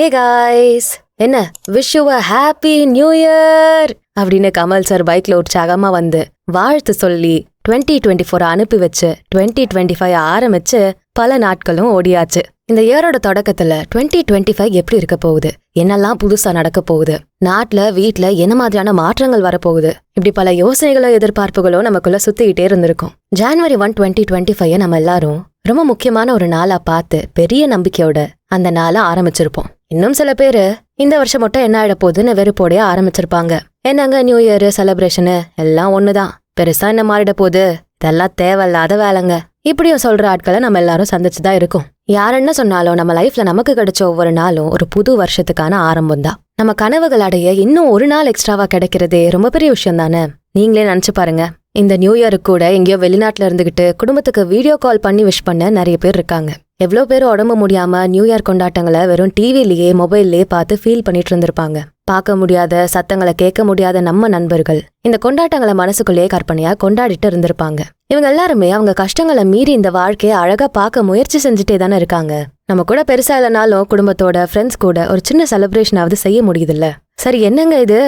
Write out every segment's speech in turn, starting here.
Hey guys, என்ன wish you a happy new year அப்படின்னு Kamal sir பைக்ல உற்சாகமா வந்து வாழ்த்து சொல்லி 2024 அனுப்பி வச்சு 2025 ஆரம்பிச்சு பல நாட்களும் ஓடியாச்சு. இந்த இயரோட தொடக்கத்துல 2025 எப்படி இருக்க போகுது, என்னெல்லாம் புதுசா நடக்க போகுது, நாட்டுல வீட்டுல என்ன மாதிரியான மாற்றங்கள் வரப்போகுது, இப்படி பல யோசனைகளோ எதிர்பார்ப்புகளோ நமக்குள்ள சுத்திக்கிட்டே இருந்திருக்கும். January 1, 2025 நம்ம எல்லாரும் ரொம்ப முக்கியமான ஒரு நாளா பார்த்து பெரிய நம்பிக்கையோட அந்த நாளை ஆரம்பிச்சிருப்போம். இன்னும் சில பேரு இந்த வருஷம் மட்டும் என்ன ஆயிட போகுதுன்னு வெறுப்போடைய ஆரம்பிச்சிருப்பாங்க. என்னங்க நியூ இயர் செலிப்ரேஷனு எல்லாம் ஒண்ணுதான், பெருசா என்ன மாறிட போகுது, இதெல்லாம் தேவையில்லாத வேலைங்க இப்படியும் சொல்ற ஆட்களை நம்ம எல்லாரும் சந்திச்சுதான் இருக்கோம். யாருன்னு சொன்னாலும் நம்ம லைஃப்ல நமக்கு கிடைச்ச ஒவ்வொரு நாளும் ஒரு புது வருஷத்துக்கான ஆரம்பம் தான். நம்ம கனவுகள் அடைய இன்னும் ஒரு நாள் எக்ஸ்ட்ராவா கிடைக்கிறதே ரொம்ப பெரிய விஷயம் தானே. நீங்களே நினைச்சு பாருங்க, இந்த நியூ இயருக்கு கூட எங்கேயோ வெளிநாட்டுல இருந்துகிட்டு குடும்பத்துக்கு வீடியோ கால் பண்ணி விஷ் பண்ண நிறைய பேர் இருக்காங்க. எவ்வளோ பேர் உடம்பு முடியாம நியூ இயர் கொண்டாட்டங்களை வெறும் டிவிலேயே மொபைல்லேயே பார்த்து ஃபீல் பண்ணிட்டு இருந்திருப்பாங்க. பார்க்க முடியாத, சத்தங்களை கேட்க முடியாத நம்ம நண்பர்கள் இந்த கொண்டாட்டங்களை மனசுக்குள்ளேயே கற்பனையா கொண்டாடிட்டு இருந்திருப்பாங்க. இவங்க எல்லாருமே அவங்க கஷ்டங்களை மீறி இந்த வாழ்க்கையை அழகா பார்க்க முயற்சி செஞ்சுட்டே தானே இருக்காங்க. நம்ம கூட பெருசா இல்லைனாலும் குடும்பத்தோட ஃப்ரெண்ட்ஸ் கூட ஒரு சின்ன செலிப்ரேஷனாவது செய்ய முடியுதுல்ல. சரி, என்னங்க இது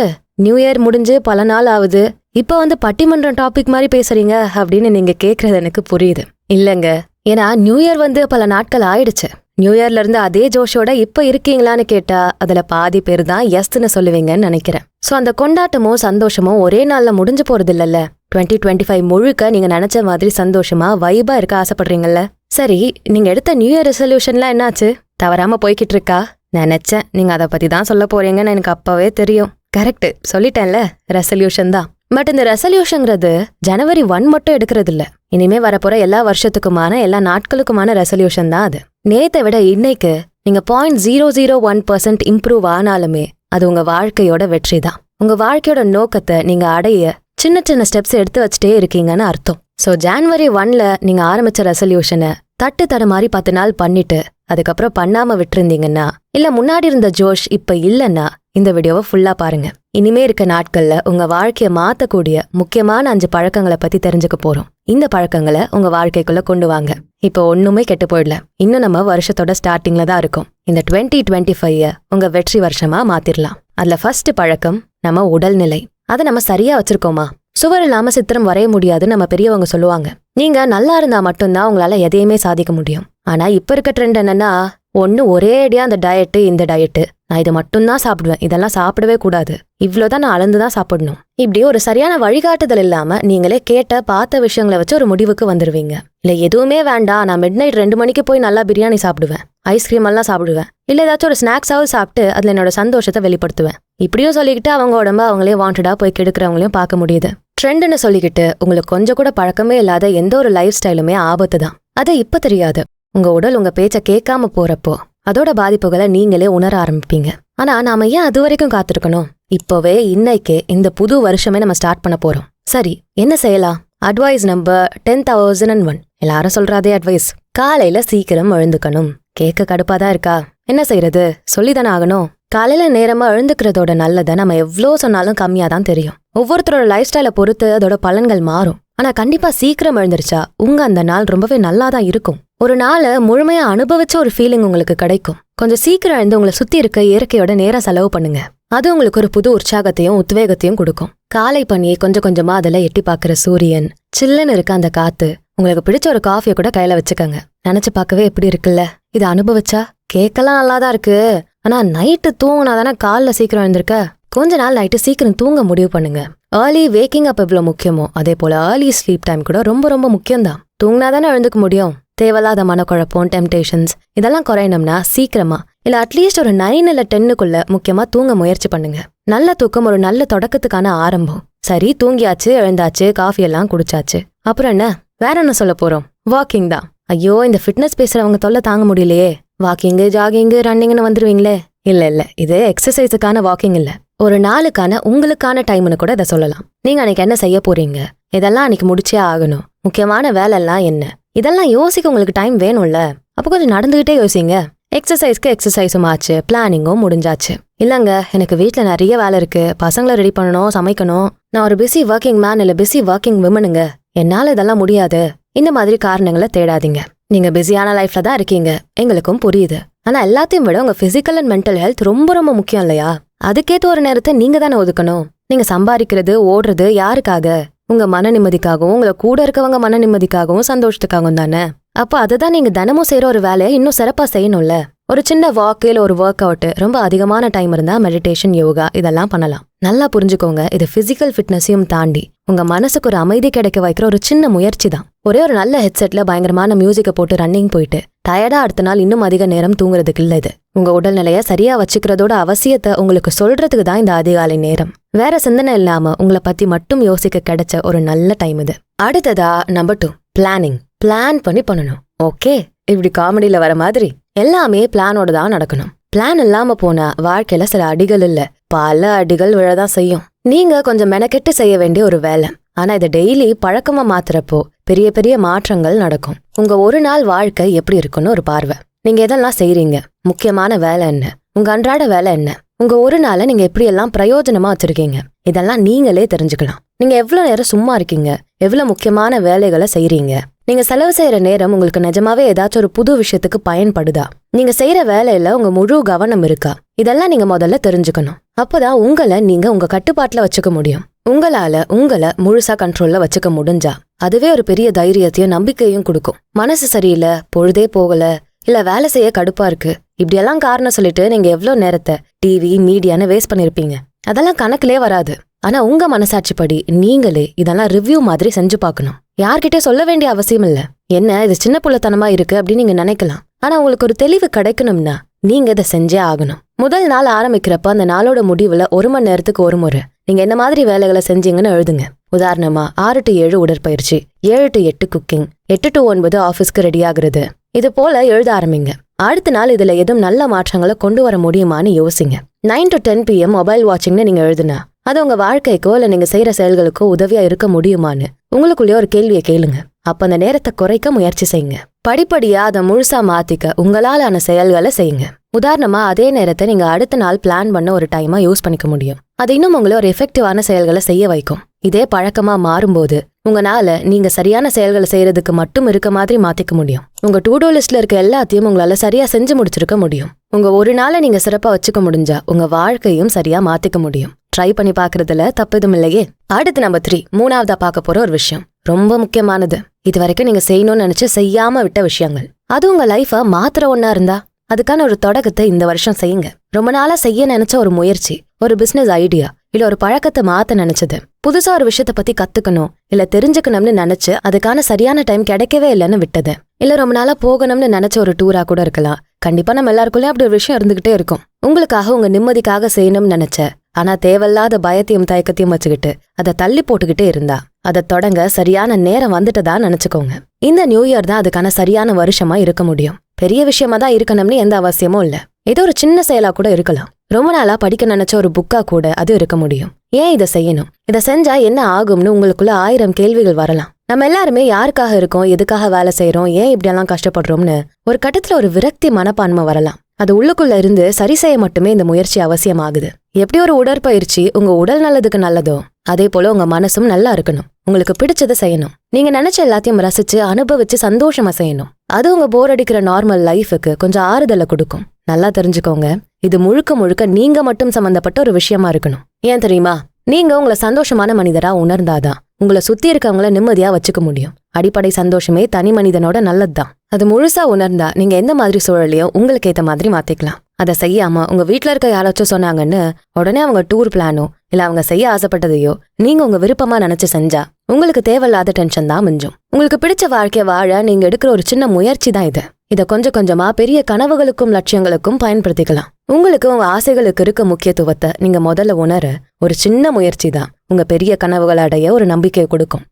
நியூ இயர் முடிஞ்சு பல நாள் ஆகுது, இப்ப வந்து பட்டிமன்றம் டாபிக் மாதிரி பேசுறீங்க அப்படின்னு நீங்க கேக்குறது எனக்கு புரியுது. இல்லங்க, ஏன்னா நியூ இயர் வந்து பல நாட்கள் ஆயிடுச்சு. நியூ இயர்ல இருந்து அதே ஜோஷோட இப்ப இருக்கீங்களான்னு கேட்டா அதுல பாதி பேர் தான் எஸ்ன்னு சொல்லுவீங்கன்னு நினைக்கிறேன். சோ அந்த கொண்டாட்டமோ சந்தோஷமோ ஒரே நாள்ல முடிஞ்சு போறது இல்லல்ல. 2025 முழுக்க நீங்க நினைச்ச மாதிரி சந்தோஷமா வைபா இருக்க ஆசைப்படுறீங்கல்ல. சரி, நீங்க எடுத்த நியூ இயர் ரெசல்யூஷன்லாம் என்னாச்சு? தவறாம போய்கிட்டு இருக்கா? நினைச்சேன் நீங்க அதை பத்தி தான் சொல்ல போறீங்கன்னு எனக்கு அப்பவே தெரியும். கரெக்ட், சொல்லிட்டேன்ல, ரெசல்யூஷன் தான். பட் இந்த ரெசல்யூஷன்ங்கிறது January 1 மட்டும் எடுக்கிறது இல்ல. இனிமே வரப்போற எல்லா வருஷத்துக்குமான எல்லா நாட்களுக்குமான ரெசல்யூஷன் தான் அது. நேத்தை விட இன்னைக்கு நீங்க 0.001% இம்ப்ரூவ் ஆனாலுமே அது உங்க வாழ்க்கையோட வெற்றி தான். உங்க வாழ்க்கையோட நோக்கத்தை நீங்க அடைய சின்ன சின்ன ஸ்டெப்ஸ் எடுத்து வச்சுட்டே இருக்கீங்கன்னு அர்த்தம். ஸோ January 1ல நீங்க ஆரம்பிச்ச ரெசல்யூஷனை தட்டு மாதிரி 10 நாள் பண்ணிட்டு அதுக்கப்புறம் பண்ணாம விட்டுருந்தீங்கன்னா, இல்ல முன்னாடி இருந்த ஜோஷ் இப்ப இல்லைன்னா இந்த வீடியோவை ஃபுல்லா பாருங்க. இனிமே இருக்க நாட்கள்ல உங்க வாழ்க்கைய மாத்தக்கூடிய முக்கியமான 5 பழக்கங்களை பத்தி தெரிஞ்சுக்க போறோம். இந்த பழக்கங்களை உங்க வாழ்க்கைக்குள்ள கொண்டு வாங்க. இப்போ ஒண்ணுமே கெட்டு போயிடல, இன்னும் நம்ம வருஷத்தோட ஸ்டார்டிங்ல தான் இருக்கும். இந்த 2025 உங்க வெற்றி வருஷமா மாத்திரலாம். அதுல ஃபர்ஸ்ட் பழக்கம் நம்ம உடல்நிலை. அதை நம்ம சரியா வச்சிருக்கோமா? சுவர் இல்லாம சித்திரம் வரைய முடியாதுன்னு நம்ம பெரியவங்க சொல்லுவாங்க. நீங்க நல்லா இருந்தா மட்டும்தான் உங்களால எதையுமே சாதிக்க முடியும். ஆனா இப்ப இருக்க ட்ரெண்ட் என்னன்னா, ஒன்னு ஒரே அடியா அந்த டயட்டு இந்த டயட்டு, நான் இதை மட்டும்தான் சாப்பிடுவேன், இதெல்லாம் சாப்பிடவே கூடாது, இவ்வளவுதான் நான் அளந்துதான் சாப்பிடணும், இப்படி ஒரு சரியான வழிகாட்டுதல் இல்லாம நீங்களே கேட்ட பார்த்த விஷயங்களை வச்சு ஒரு முடிவுக்கு வந்துருவீங்க. இல்ல எதுவுமே வேண்டாம், நான் மிட்நைட் 2 மணிக்கு போய் நல்லா பிரியாணி சாப்பிடுவேன், ஐஸ்கிரீம் எல்லாம் சாப்பிடுவேன், இல்ல ஏதாச்சும் ஒரு ஸ்நாக்ஸாவது சாப்பிட்டு அதுல என்னோட சந்தோஷத்தை வெளிப்படுத்துவேன், இப்படியும் சொல்லிக்கிட்டு அவங்க உடம்ப அவங்களே வாண்டடா போய் கெடுக்கிறவங்களையும் பார்க்க முடியுது. ட்ரெண்ட்னு சொல்லிக்கிட்டு உங்களுக்கு கொஞ்சம் கூட பழக்கமே இல்லாத எந்த ஒரு லைஃப் ஸ்டைலுமே ஆபத்து தான். அது இப்ப தெரியாது. உங்க உடல் உங்க பேச்ச கேட்காம போறப்போ அதோட பாதிப்புகளை நீங்களே உணர ஆரம்பிப்பீங்க. ஆனா நாம ஏன் அது வரைக்கும் காத்திருக்கணும்? இப்போவே இன்னைக்கே இந்த புது வருஷமே நம்ம ஸ்டார்ட் பண்ண போறோம். சரி, என்ன செய்யலாம்? Advice number 10,001. எல்லாரும் சொல்ற அதே அட்வைஸ். காலையில சீக்கிரம் எழுந்துக்கணும். கேட்க கடுப்பாதான் இருக்கா? என்ன செய்யறது? சொல்லிதானே ஆகணும். காலையில நேரமா எழுந்துக்கிறதோட நல்லதை நம்ம எவ்வளோ சொன்னாலும் கம்மியா தான் தெரியும். ஒவ்வொருத்தரோட லைஃப் ஸ்டைலை பொறுத்து அதோட பலன்கள் மாறும். ஆனா கண்டிப்பா சீக்கிரம் எழுந்திருச்சா உங்க அந்த நாள் ரொம்பவே நல்லாதான் இருக்கும். ஒரு நாளை முழுமையா அனுபவிச்ச ஒரு ஃபீலிங் உங்களுக்கு கிடைக்கும். கொஞ்சம் சீக்கிரம் எழுந்து உங்களை சுத்தி இருக்க இயற்கையோட நேரம் செலவு பண்ணுங்க. அது உங்களுக்கு ஒரு புது உற்சாகத்தையும் உத்வேகத்தையும் கொடுக்கும். காலை பண்ணி கொஞ்சம் கொஞ்சமா அதுல எட்டி பாக்குற சூரியன், சில்லுன்னு இருக்க அந்த காத்து, உங்களுக்கு பிடிச்ச ஒரு காஃபியை கூட கையில வச்சுக்கோங்க. நினைச்சு பார்க்கவே எப்படி இருக்குல்ல? இது அனுபவிச்சா கேட்கலாம் நல்லாதான் இருக்கு. ஆனா நைட்டு தூங்கினாதானே காலைல சீக்கிரம் எழுந்திருக்க. கொஞ்ச நாள் நைட்டு சீக்கிரம் தூங்க முடிவு பண்ணுங்க. ஏர்லி வேக்கிங் அப் எவ்வளவு முக்கியமோ அதே போல ஏர்லி ஸ்லீப் டைம் கூட ரொம்ப ரொம்ப முக்கியம்தான். தூங்கினாதானே எழுந்துக்க முடியும். தேவையில்லாத மனக்குழப்பம், டெம்டேஷன்ஸ் இதெல்லாம் குறையணும்னா சீக்கிரமா இல்ல அட்லீஸ்ட் ஒரு 9 இல்ல 10க்குள்ள முக்கியமா தூங்க முயற்சி பண்ணுங்க. நல்ல தூக்கம் ஒரு நல்ல தொடக்கத்துக்கான ஆரம்பம். சரி, தூங்கியாச்சு, எழுந்தாச்சு, காஃபி எல்லாம் குடிச்சாச்சு, அப்புறம் என்ன? வேற என்ன சொல்ல போறோம்? வாக்கிங் தான். ஐயோ, இந்த ஃபிட்னஸ் பேசுறவங்க தொல்லை தாங்க முடியலையே. வாக்கிங்கு, ஜாகிங்கு, ரன்னிங்னு வந்துருவீங்களே. இல்ல, இது எக்ஸசைஸுக்கான வாக்கிங் இல்ல, ஒரு நாளுக்கான உங்களுக்கான டைம்னு கூட இதை சொல்லலாம். நீங்க அன்னைக்கு என்ன செய்ய போறீங்க, இதெல்லாம் அன்னைக்கு முடிச்சே ஆகணும், முக்கியமான வேலை எல்லாம் என்ன, இதெல்லாம் யோசிக்க உங்களுக்கு டைம் வேணும்ல. அப்போ கொஞ்சம் நடந்துகிட்டே யோசிங்க. எக்ஸசைஸ்க்கு எக்ஸசைஸும் ஆச்சு, பிளானிங்கும் முடிஞ்சாச்சு. இல்லங்க, எனக்கு வீட்டுல நிறைய வேலை இருக்கு, பசங்களை ரெடி பண்ணணும், சமைக்கணும், நான் ஒரு பிஸி ஒர்க்கிங் மேன் இல்ல பிஸி ஒர்க்கிங் விமனுங்க, என்னால இதெல்லாம் முடியாது, இந்த மாதிரி காரணங்களை தேடாதீங்க. நீங்க பிஸியான லைஃப்ல தான் இருக்கீங்க, எங்களுக்கும் புரியுது. ஆனா எல்லாத்தையும் விட உங்க பிசிக்கல் அண்ட் மென்டல் ஹெல்த் ரொம்ப ரொம்ப முக்கியம் இல்லையா? அதுக்கேத்த ஒரு நேரத்தை நீங்க தானே ஒதுக்கணும். நீங்க சம்பாதிக்கிறது ஓடுறது யாருக்காக? உங்க மன நிம்மதிக்காகவும் உங்களை கூட இருக்கவங்க மன நிம்மதிக்காகவும் சந்தோஷத்துக்காகவும் தானே. அப்போ அதுதான் நீங்க தினமும் செய்யற ஒரு வேலையை இன்னும் சிறப்பா செய்யணும்ல. ஒரு சின்ன வாக்கு இல்ல ஒரு ஒர்க் அவுட், ரொம்ப அதிகமான டைம் இருந்தா மெடிடேஷன், யோகா இதெல்லாம் பண்ணலாம். நல்லா புரிஞ்சுக்கோங்க, இது பிசிக்கல் ஃபிட்னஸையும் தாண்டி உங்க மனசுக்கு ஒரு அமைதி கிடைக்க வைக்கிற ஒரு சின்ன முயற்சி தான். ஒரே ஒரு நல்ல ஹெட்செட்ல பயங்கரமான மியூசிக்கை போட்டு ரன்னிங் போயிட்டு டயர்டா அடுத்த நாள் இன்னும் அதிக நேரம் தூங்குறதுக்கு இல்ல. இது உங்க உடல்நிலைய சரியா வச்சுக்கிறதோட அவசியத்தை உங்களுக்கு சொல்றதுக்கு தான் இந்த அதிகாலை நேரம். வேற சிந்தனை இல்லாம உங்களை பத்தி மட்டும் யோசிக்க கிடைச்ச ஒரு நல்ல டைம் இது. அடுத்ததா நம்பர் 2, பிளானிங். பிளான் பண்ணணும். ஓகே, இப்படி காமெடியில வர மாதிரி எல்லாமே பிளானோட தான் நடக்கணும். பிளான் இல்லாம போனா வாழ்க்கையில சில அடிகள் இல்ல, பல அடிகள் விழதான் செய்யும். நீங்க கொஞ்சம் மெனக்கெட்டு செய்ய வேண்டிய ஒரு வேலை. ஆனா இதை டெய்லி பழக்கமா மாத்துறப்போ பெரிய பெரிய மாற்றங்கள் நடக்கும். உங்க ஒரு நாள் வாழ்க்கை எப்படி இருக்குன்னு ஒரு பார்வை. நீங்க எதெல்லாம் செய்றீங்க? முக்கியமான வேலை என்ன? உங்க அன்றாட வேலை என்ன? உங்க ஒரு நாளை நீங்க எப்படி எல்லாம் பிரயோஜனமா வச்சிருக்கீங்க? இதெல்லாம் நீங்களே தெரிஞ்சுக்கலாம். நீங்க எவ்வளவு நேரம் சும்மா இருக்கீங்க? எவ்வளவு முக்கியமான வேலைகளை செய்றீங்க? நீங்க செலவு செய்யற நேரம் உங்களுக்கு நிஜமாவே ஏதாச்சும் ஒரு புது விஷயத்துக்கு பயன்படுதா? நீங்க செய்யற வேலையில உங்க முழு கவனம் இருக்கா? இதெல்லாம் நீங்க முதல்ல தெரிஞ்சுக்கணும். அப்பதான் உங்களை நீங்க உங்க கட்டுப்பாட்டுல வச்சுக்க முடியும். உங்களால உங்களை முழுசா கண்ட்ரோல்ல வச்சுக்க முடிஞ்சா அதுவே ஒரு பெரிய தைரியத்தையும் நம்பிக்கையும் கொடுக்கும். மனசு சரியில்லை, பொழுதே போகல, இல்ல வேலை செய்ய கடுப்பா இருக்கு, இப்படியெல்லாம் காரணம் சொல்லிட்டு நீங்க எவ்வளவு நேரத்தை டிவி மீடியான்னு வேஸ்ட் பண்ணிருப்பீங்க. அதெல்லாம் கணக்கிலே வராது. ஆனா உங்க மனசாட்சிப்படி நீங்களே இதெல்லாம் ரிவ்யூ மாதிரி செஞ்சு பார்க்கணும். யார்கிட்ட சொல்ல வேண்டிய அவசியம் இல்ல. என்ன இது சின்ன புள்ளத்தனமா இருக்கு அப்படின்னு நீங்க நினைக்கலாம். ஆனா உங்களுக்கு ஒரு தெளிவு கிடைக்கணும்னா நீங்க இதை செஞ்சே ஆகணும். முதல் நாள் ஆரம்பிக்கிறப்ப அந்த நாளோட முடிவுல 1 மணி நேரத்துக்கு ஒரு முறை நீங்க என்ன மாதிரி வேலைகளை செஞ்சீங்கன்னு எழுதுங்க. உதாரணமா 6 to 7 உடற்பயிற்சி, 7 to 8 குக்கிங், 8 to 9 ஆபீஸ்க்கு ரெடி ஆகுறது, இது போல எழுத ஆரம்பிங்க. அடுத்த நாள் இதுல எதுவும் நல்ல மாற்றங்களை கொண்டு வர முடியுமான்னு யோசிங்க. 9 to 10 PM மொபைல் வாட்சிங்னு நீங்க எழுதுனா அது உங்க வாழ்க்கைக்கோ இல்ல நீங்க செய்யற செயல்களுக்கோ உதவியா இருக்க முடியுமான்னு உங்களுக்குள்ளேயே ஒரு கேள்வியை கேளுங்க. அப்ப அந்த நேரத்தை குறைக்க முயற்சி செய்யுங்க. படிப்படியா அதை முழுசா மாத்திக்க உங்களாலான செயல்களை செய்யுங்க. உதாரணமா அதே நேரத்தை நீங்க அடுத்த நாள் பிளான் பண்ண ஒரு டைமா யூஸ் பண்ணிக்க முடியும். அது இன்னும் உங்களை ஒரு எஃபெக்டிவான செயல்களை செய்ய வைக்கும். இதே பழக்கமா மாறும்போது உங்களால நீங்க சரியான செயல்களை செய்யறதுக்கு மட்டும் இருக்க மாதிரி மாத்திக்க முடியும். உங்க டு டூ லிஸ்ட்ல இருக்க எல்லாத்தையும் உங்களால சரியா செஞ்சு முடிச்சிருக்க முடியும். உங்க ஒரு நாளை நீங்க சிறப்பா வச்சுக்க முடிஞ்சா உங்க வாழ்க்கையும் சரியா மாத்திக்க முடியும். ட்ரை பண்ணி பாக்குறதுல தப்புதும் இல்லையே. அடுத்து நம்பர் 3, மூணாவதா பார்க்க போற ஒரு விஷயம் ரொம்ப முக்கியமானது. இது வரைக்கும் நீங்க செய்யணும்னு நினைச்சு செய்யாம விட்ட விஷயங்கள். அது உங்க லைஃப மாத்திர ஒன்னா இருந்தா அதுக்கான ஒரு தொடக்கத்தை இந்த வருஷம் செய்யுங்க. ரொம்ப நாளா செய்ய நினைச்ச ஒரு முயற்சி, ஒரு பிசினஸ் ஐடியா, இல்ல ஒரு பழக்கத்தை மாத்த நினைச்சது, புதுசா ஒரு விஷயத்த பத்தி கத்துக்கணும் இல்ல தெரிஞ்சுக்கணும்னு நினைச்சு அதுக்கான சரியான டைம் கிடைக்கவே இல்லைன்னு விட்டது, இல்ல ரொம்ப நாளா போகணும்னு நினைச்ச ஒரு டூரா கூட இருக்கலாம். கண்டிப்பா நம்ம எல்லாருக்குள்ளயும் அப்படி ஒரு விஷயம் இருந்துகிட்டே இருக்கும். உங்களுக்காக உங்க நிம்மதிக்காக செய்யணும்னு நினைச்ச ஆனா தேவையில்லாத பயத்தையும் தயக்கத்தையும் வச்சுக்கிட்டு அதை தள்ளி போட்டுக்கிட்டே இருந்தா அதை தொடங்க சரியான நேரம் வந்துட்டதா நினைச்சுக்கோங்க. இந்த நியூ இயர் தான் அதுக்கான சரியான வருஷமா இருக்க முடியும். பெரிய விஷயமா தான் இருக்கணும்னு எந்த அவசியமும் இல்ல. ஏதோ ஒரு சின்ன செயலா கூட இருக்கலாம். ரொம்ப நாளா படிக்க நினைச்ச ஒரு புக்கா கூட அது இருக்க முடியும். ஏன் இதை செய்யணும், இதை செஞ்சா என்ன ஆகும்னு உங்களுக்குள்ள 1000 கேள்விகள் வரலாம். நம்ம எல்லாருமே யாருக்காக இருக்கோம், எதுக்காக வேலை செய்யறோம், ஏன் இப்படியெல்லாம் கஷ்டப்படுறோம்னு ஒரு கட்டத்துல ஒரு விரக்தி மனப்பான்மை வரலாம். அது உள்ளுக்குள்ள இருந்து சரி செய்ய மட்டுமே இந்த முயற்சி அவசியமாகுது. எப்படி ஒரு உடற்பயிற்சி உங்க உடல் நல்லதுக்கு நல்லதோ அதே போல உங்க மனசும் நல்லா இருக்கணும். உங்களுக்கு பிடிச்சதை செய்யணும். நீங்க நினைச்ச எல்லாத்தையும் ரசிச்சு அனுபவிச்சு சந்தோஷமா செய்யணும். அது உங்க போர் அடிக்கிற நார்மல் லைஃபுக்கு கொஞ்சம் ஆறுதலை கொடுக்கும். நல்லா தெரிஞ்சுக்கோங்க, இது முழுக்க முழுக்க நீங்க மட்டும் சம்பந்தப்பட்ட ஒரு விஷயமா இருக்கணும். ஏன் தெரியுமா? நீங்க உங்களை சந்தோஷமான மனிதரா உணர்ந்தாதான் உங்களை சுத்தி இருக்கவங்கள நிம்மதியா வச்சுக்க முடியும். அடிப்படை சந்தோஷமே தனி மனிதனோட நல்லதுதான். அது முழுசா உணர்ந்தா நீங்க எந்த மாதிரி சூழலையும் உங்களுக்கு ஏத்த மாதிரி மாத்திக்கலாம். அதை செய்யாம உங்க வீட்டுல இருக்க யாராச்சும் சொன்னாங்கன்னு உடனே அவங்க டூர் பிளானோ இல்ல அவங்க செய்ய ஆசைப்பட்டதையோ நீங்க உங்க விருப்பமா நினைச்சு செஞ்சா உங்களுக்கு தேவையில்லாத டென்ஷன் தான் மிஞ்சும். உங்களுக்கு பிடிச்ச வாழ்க்கைய வாழ நீங்க எடுக்கிற ஒரு சின்ன முயற்சி தான் இது. இதை கொஞ்சம் கொஞ்சமா பெரிய கனவுகளுக்கும் லட்சியங்களுக்கும் பயன்படுத்திக்கலாம். உங்களுக்கு உங்க ஆசைகளுக்கு இருக்க முக்கியத்துவத்தை நீங்க முதல்ல உணர ஒரு சின்ன முயற்சி தான் உங்க பெரிய கனவுகளை அடைய ஒரு நம்பிக்கையை கொடுக்கும்.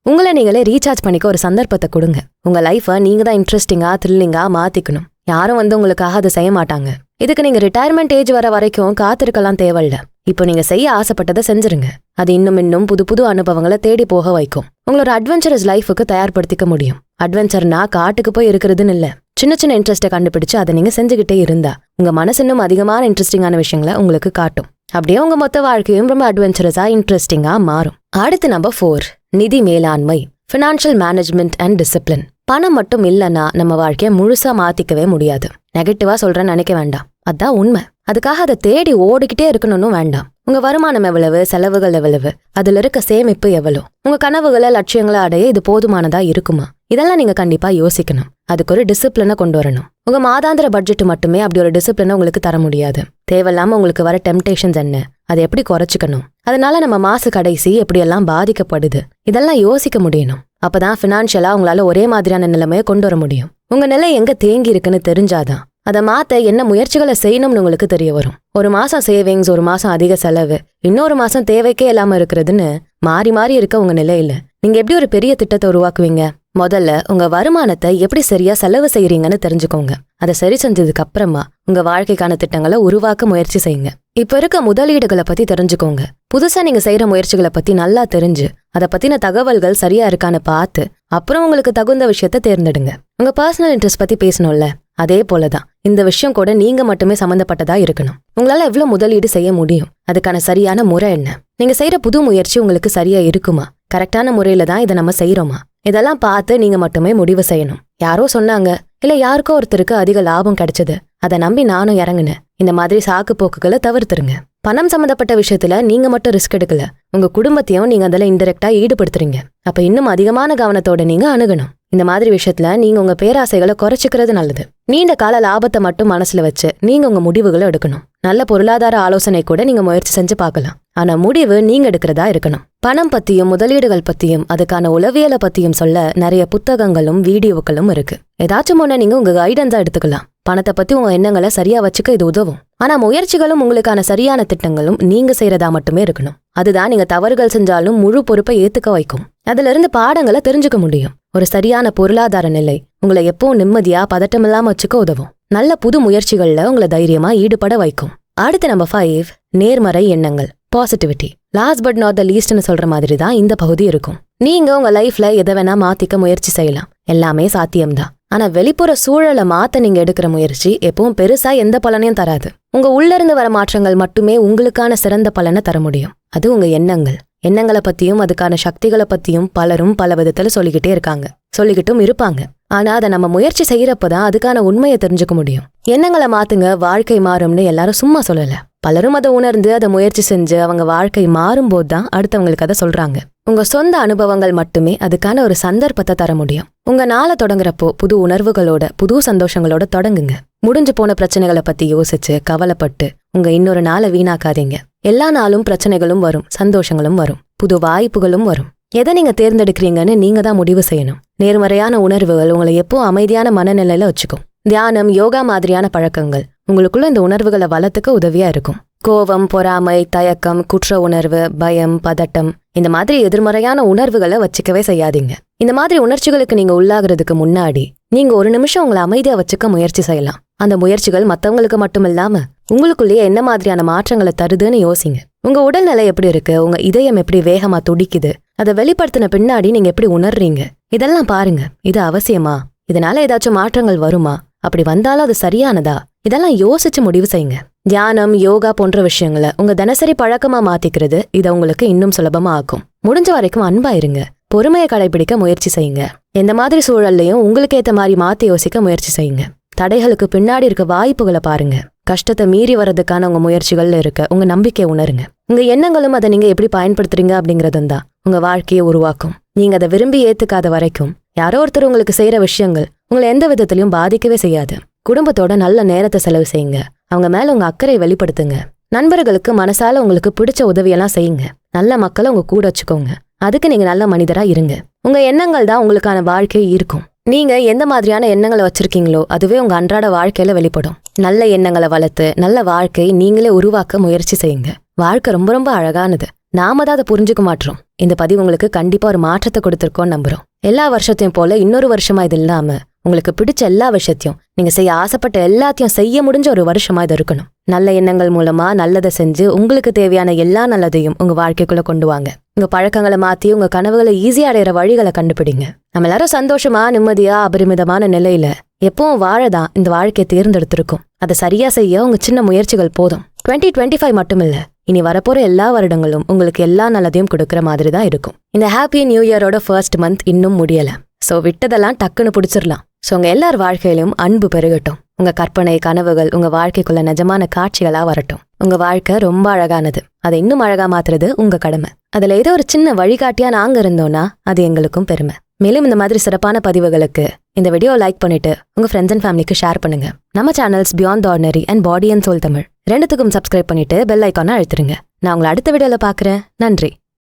உங்களை நீங்களே ரீசார்ஜ் பண்ணிக்க ஒரு சந்தர்ப்பத்தை கொடுங்க. உங்க லைஃபை நீங்க தான் இன்ட்ரெஸ்டிங்கா த்ரில்லிங்கா மாத்திக்கணும். யாரும் உங்களுக்காக அதை செய்ய மாட்டாங்க. இதுக்கு நீங்க ரிட்டையர்மெண்ட் ஏஜ் வர வரைக்கும் காத்திருக்கலாம் தேவையில்ல. இப்போ நீங்க செய்ய ஆசைப்பட்டதை செஞ்சிருங்க. அது இன்னும் புது புது அனுபவங்களை தேடி போக வைக்கும். உங்களோட அட்வென்ச்சரஸ் லைஃபுக்கு தயார்படுத்திக்க முடியும். அட்வென்ச்சர்னா காட்டுக்கு போய் இருக்கிறதுன்னு இல்ல, சின்ன சின்ன இன்ட்ரெஸ்ட்டை கண்டுபிடிச்சு அதை நீங்க செஞ்சுக்கிட்டே இருந்தா உங்க மனசு இன்னும் அதிகமான இன்ட்ரெஸ்டிங்கான விஷயங்களை உங்களுக்கு காட்டும். அப்படியே உங்க மொத்த வாழ்க்கையும் ரொம்ப அட்வென்ச்சரஸா இன்ட்ரெஸ்டிங்கா மாறும். அடுத்து நம்பர் 4, நிதி மேலாண்மை, ஃபினான்ஷியல் மேனேஜ்மெண்ட் அண்ட் டிசிப்ளின். பணம் மட்டும் இல்லைன்னா நம்ம வாழ்க்கைய முழுசா மாத்திக்கவே முடியாது. நெகட்டிவா சொல்றேன்னு நினைக்க வேண்டாம், அதான் உண்மை. அதுக்காக அதை தேடி ஓடிக்கிட்டே இருக்கணும்னு வேண்டாம். உங்க வருமானம் எவ்வளவு, செலவுகள் எவ்வளவு, அதுல இருக்க சேமிப்பு எவ்வளவு, உங்க கனவுகளை லட்சியங்களை அடைய இது போதுமானதா இருக்குமா, இதெல்லாம் நீங்க கண்டிப்பா யோசிக்கணும். அதுக்கு ஒரு டிசிப்ளினை கொண்டு வரணும். உங்க மாதாந்திர பட்ஜெட் மட்டுமே அப்படி ஒரு டிசிப்ளினை உங்களுக்கு தர முடியாது. தேவையில்லாம உங்களுக்கு வர டெம்டேஷன்ஸ் என்ன, அதை எப்படி குறைச்சிக்கணும், அதனால நம்ம மாச கடைசி எப்படியெல்லாம் பாதிக்கப்படுது, இதெல்லாம் யோசிக்க முடியணும். அப்பதான் பினான்சியலா உங்களால ஒரே மாதிரியான நிலைமையை கொண்டு வர முடியும். உங்க நிலை எங்க தேங்கி இருக்குன்னு தெரிஞ்சாதான் அதை மாத்த என்ன முயற்சிகளை செய்யணும்னு உங்களுக்கு தெரிய வரும். ஒரு மாசம் சேவிங்ஸ், ஒரு மாசம் அதிக செலவு, இன்னொரு மாசம் தேவைக்கே இல்லாம இருக்கிறதுன்னு மாறி மாறி இருக்க உங்க நிலையில நீங்க எப்படி ஒரு பெரிய திட்டத்தை உருவாக்குவீங்க? முதல்ல உங்க வருமானத்தை எப்படி சரியா செலவு செய்யறீங்கன்னு தெரிஞ்சுக்கோங்க. அதை சரி செஞ்சதுக்கு அப்புறமா உங்க வாழ்க்கைக்கான திட்டங்களை உருவாக்க முயற்சி செய்யுங்க. இப்ப இருக்க முதலீடுகளை பத்தி தெரிஞ்சுக்கோங்க. புதுசா நீங்க செய்யற முயற்சிகளை பத்தி நல்லா தெரிஞ்சு அதை பத்தின தகவல்கள் சரியா இருக்கான்னு பார்த்து அப்புறம் உங்களுக்கு தகுந்த விஷயத்த தேர்ந்தெடுங்க. உங்க பர்சனல் இன்ட்ரெஸ்ட் பத்தி பேசணும்ல, அதே போலதான் இந்த விஷயம் கூட நீங்க மட்டுமே சம்பந்தப்பட்டதா இருக்கணும். உங்களால எவ்வளவு முதலீடு செய்ய முடியும், அதுக்கான சரியான முறை என்ன, நீங்க செய்யற புது முயற்சி உங்களுக்கு சரியா இருக்குமா, கரெக்டான முறையில தான் இதை நம்ம செய்யறோமா, இதெல்லாம் பார்த்து நீங்க மட்டுமே முடிவு செய்யணும். யாரோ சொன்னாங்க, இல்ல யாருக்கோ ஒருத்தருக்கு அதிக லாபம் கிடைச்சது, அதை நம்பி நானும் இறங்குனேன், இந்த மாதிரி சாக்கு போக்குகளை தவிர்த்துருங்க. பணம் சம்பந்தப்பட்ட விஷயத்துல நீங்க மட்டும் ரிஸ்க் எடுக்கல, உங்க குடும்பத்தையும் நீங்க அதுல இன்டெரக்டா ஈடுபடுத்துறீங்க. அப்ப இன்னும் அதிகமான கவனத்தோட நீங்க அணுகணும். இந்த மாதிரி விஷயத்துல நீங்க உங்க பேராசைகளை குறைச்சிக்கிறது நல்லது. நீண்ட கால லாபத்தை மட்டும் மனசுல வச்சு நீங்க உங்க முடிவுகளை எடுக்கணும். நல்ல பொருளாதார ஆலோசனை கூட நீங்க முயற்சி செஞ்சு பார்க்கலாம். ஆனா முடிவு நீங்க எடுக்கிறதா இருக்கணும். பணம் பத்தியும் முதலீடுகள் பத்தியும் அதுக்கான உளவியலை பத்தியும் சொல்ல நிறைய புத்தகங்களும் வீடியோக்களும் இருக்கு. ஏதாச்சும் ஒண்ணு நீங்க உங்க கைடன்ஸா எடுத்துக்கலாம். பணத்தை பத்தி உங்க எண்ணங்களை சரியா வச்சுக்க இது உதவும். ஆனா முயற்சிகளும் உங்களுக்கான சரியான திட்டங்களும் நீங்க செய்யறதா மட்டுமே இருக்கணும். அதுதான் நீங்க தவறுகள் செஞ்சாலும் முழு பொறுப்பை ஏத்துக்க வைக்கும். அதுல இருந்து பாடங்களை தெரிஞ்சுக்க முடியும். ஒரு சரியான பொருளாதார நிலை உங்களை எப்பவும் நிம்மதியா பதட்டமில்லாம வச்சுக்க உதவும். நல்ல புது முயற்சிகள்ல உங்களை தைரியமா ஈடுபட வைக்கும். அடுத்து நம்பர் 5, நேர்மறை எண்ணங்கள், positivity. Last but not the லீஸ்ட்னு சொல்ற மாதிரி தான் இந்த பகுதி இருக்கும். நீங்க உங்க லைஃப்ல எதை வேணா மாத்திக்க முயற்சி செய்யலாம், எல்லாமே சாத்தியம்தான். ஆனா வெளிப்புற சூழலை மாத்த நீங்க எடுக்கிற முயற்சி எப்பவும் பெருசா எந்த பலனையும் தராது. உங்க உள்ள இருந்து வர மாற்றங்கள் மட்டுமே உங்களுக்கான சிறந்த பலனை தர முடியும். அது உங்க எண்ணங்கள். எண்ணங்களை பத்தியும் அதுக்கான சக்திகளை பத்தியும் பலரும் பல விதத்துல சொல்லிக்கிட்டே இருக்காங்க, சொல்லிக்கிட்டும் இருப்பாங்க. ஆனா அதை நம்ம முயற்சி செய்யறப்பதான் அதுக்கான உண்மையை தெரிஞ்சுக்க முடியும். எண்ணங்களை மாத்துங்க, வாழ்க்கை மாறும்னு எல்லாரும் சும்மா சொல்லல. பலரும் அதை உணர்ந்து அதை முயற்சி செஞ்சு அவங்க வாழ்க்கை மாறும்போது தான் அடுத்தவங்களுக்கு அதை சொல்றாங்க. உங்க சொந்த அனுபவங்கள் மட்டுமே அதுக்கான ஒரு சந்தர்ப்பத்தை தர முடியும். உங்க நாளை தொடங்குறப்போ புது உணர்வுகளோட புது சந்தோஷங்களோட தொடங்குங்க. முடிஞ்சு போன பிரச்சனைகளை பத்தி யோசிச்சு கவலைப்பட்டு உங்க இன்னொரு நாளை வீணாக்காதீங்க. எல்லா நாளும் பிரச்சனைகளும் வரும், சந்தோஷங்களும் வரும், புது வாய்ப்புகளும் வரும். எதை நீங்க தேர்ந்தெடுக்கிறீங்கன்னு நீங்க தான் முடிவு செய்யணும். நேர்மறையான உணர்வுகள் உங்களை எப்போ அமைதியான மனநிலையில வச்சுக்கும். தியானம், யோகா மாதிரியான பழக்கங்கள் உங்களுக்குள்ள இந்த உணர்வுகளை வளர்த்துக்க உதவியா இருக்கும். கோபம், பொறாமை, தயக்கம், குற்ற உணர்வு, பயம், பதட்டம், இந்த மாதிரி எதிர்மறையான உணர்வுகளை வச்சுக்கவே செய்யாதீங்க. இந்த மாதிரி உணர்ச்சிகளுக்கு நீங்க உள்ளாகிறதுக்கு முன்னாடி நீங்க ஒரு நிமிஷம் உங்களை அமைதியா வச்சுக்க முயற்சி செய்யலாம். அந்த முயற்சிகள் மத்தவங்களுக்கு மட்டும் இல்லாம உங்களுக்குள்ளேயே என்ன மாதிரியான மாற்றங்களை தருதுன்னு யோசிங்க. உங்க உடல்நிலை எப்படி இருக்கு, உங்க இதயம் எப்படி வேகமா துடிக்குது, அதை வெளிப்படுத்தின பின்னாடி நீங்க எப்படி உணர்றீங்க, இதெல்லாம் பாருங்க. இது அவசியமா, இதனால ஏதாச்சும் மாற்றங்கள் வருமா, அப்படி வந்தாலும் அது சரியானதா, இதெல்லாம் யோசிச்சு முடிவு செய்யுங்க. தியானம், யோகா போன்ற விஷயங்களை உங்க தினசரி பழக்கமா மாத்திக்கிறது இதை உங்களுக்கு இன்னும் சுலபமா ஆக்கும். முடிஞ்ச வரைக்கும் அன்பா இருங்க, பொறுமையை கடைபிடிக்க முயற்சி செய்யுங்க. எந்த மாதிரி சூழல்லையும் உங்களுக்கு ஏத்த மாதிரி மாத்தி யோசிக்க முயற்சி செய்யுங்க. தடைகளுக்கு பின்னாடி இருக்க வாய்ப்புகளை பாருங்க. கஷ்டத்தை மீறி வர்றதுக்கான உங்க முயற்சிகள்ல இருக்க உங்க நம்பிக்கையை உணருங்க. உங்க எண்ணங்களும் அதை நீங்க எப்படி பயன்படுத்துறீங்க அப்படிங்கறதும் தான் உங்க வாழ்க்கையை உருவாக்கும். நீங்க அதை விரும்பி ஏத்துக்காத வரைக்கும் யாரோ ஒருத்தர் உங்களுக்கு செய்யற விஷயங்கள் உங்களை எந்த விதத்திலையும் பாதிக்கவே செய்யாது. குடும்பத்தோட நல்ல நேரத்தை செலவு செய்யுங்க. அவங்க மேல உங்க அக்கறை வெளிப்படுத்துங்க. நண்பர்களுக்கு மனசால உங்களுக்கு பிடிச்ச உதவியெல்லாம் செய்யுங்க. நல்ல மக்களை உங்க கூட வச்சுக்கோங்க. அதுக்கு நீங்க நல்ல மனிதரா இருங்க. உங்க எண்ணங்கள் தான் உங்களுக்கான வாழ்க்கை இருக்கும். நீங்க எந்த மாதிரியான எண்ணங்களை வச்சிருக்கீங்களோ அதுவே உங்க அன்றாட வாழ்க்கையில வெளிப்படும். நல்ல எண்ணங்களை வளர்த்து நல்ல வாழ்க்கை நீங்களே உருவாக்க முயற்சி செய்யுங்க. வாழ்க்கை ரொம்ப ரொம்ப அழகானது. நாம தான் அதை புரிஞ்சுக்க மாட்டோம். இந்த பதிவு உங்களுக்கு கண்டிப்பா ஒரு மாற்றத்தை கொடுத்துருக்கோன்னு நம்புறோம். எல்லா வருஷத்தையும் போல இன்னொரு வருஷமா இது இல்லாம உங்களுக்கு பிடிச்ச எல்லா விஷயத்தையும் நீங்க செய்ய ஆசைப்பட்ட எல்லாத்தையும் செய்ய முடிஞ்ச ஒரு வருஷமா இது இருக்கணும். நல்ல எண்ணங்கள் மூலமா நல்லதை செஞ்சு உங்களுக்கு தேவையான எல்லா நல்லதையும் உங்க வாழ்க்கைக்குள்ள கொண்டு வாங்க. உங்க பழக்கங்களை மாத்தி உங்க கனவுகளை ஈஸியா அடையிற வழிகளை கண்டுபிடிங்க. நம்ம எல்லாரும் சந்தோஷமா, நிம்மதியா, அபரிமிதமான நிலையில எப்பவும் வாழதான் இந்த வாழ்க்கையை தேர்ந்தெடுத்திருக்கோம். அதை சரியா செய்ய உங்க சின்ன முயற்சிகள் போதும். 2025 மட்டும் இல்ல, இனி வரப்போற எல்லா வருடங்களும் உங்களுக்கு எல்லா நல்லதையும் கொடுக்கற மாதிரி தான் இருக்கும். இந்த ஹாப்பி நியூ இயரோட ஃபர்ஸ்ட் மந்த் இன்னும் முடியல. சோ விட்டதெல்லாம் டக்குன்னு பிடிச்சிடலாம். சோ உங்க எல்லார் வாழ்க்கையிலும் அன்பு பெருகட்டும். உங்க கற்பனை கனவுகள் உங்க வாழ்க்கைக்குள்ள நிஜமான காட்சிகளா வரட்டும். உங்க வாழ்க்கை ரொம்ப அழகானது. அதை இன்னும் அழகா மாத்துறது உங்க கடமை. அதுல ஏதோ ஒரு சின்ன வழிகாட்டியா நாங்க இருந்தோம்னா அது எங்களுக்கும் பெருமை. மேலும் இந்த மாதிரி சிறப்பான பதிவுகளுக்கு இந்த வீடியோ லைக் பண்ணிட்டு உங்க ஃப்ரெண்ட்ஸ் அண்ட் ஃபேமிலிக்கு ஷேர் பண்ணுங்க. நம்ம channels beyond the ordinary and body and soul Tamil ரெண்டுத்துக்கும் சப்ஸ்கிரைப் பண்ணிட்டு பெல் ஐக்கானை அழுத்துருங்க. நான் உங்களை அடுத்த வீடியோல பாக்குறேன். நன்றி.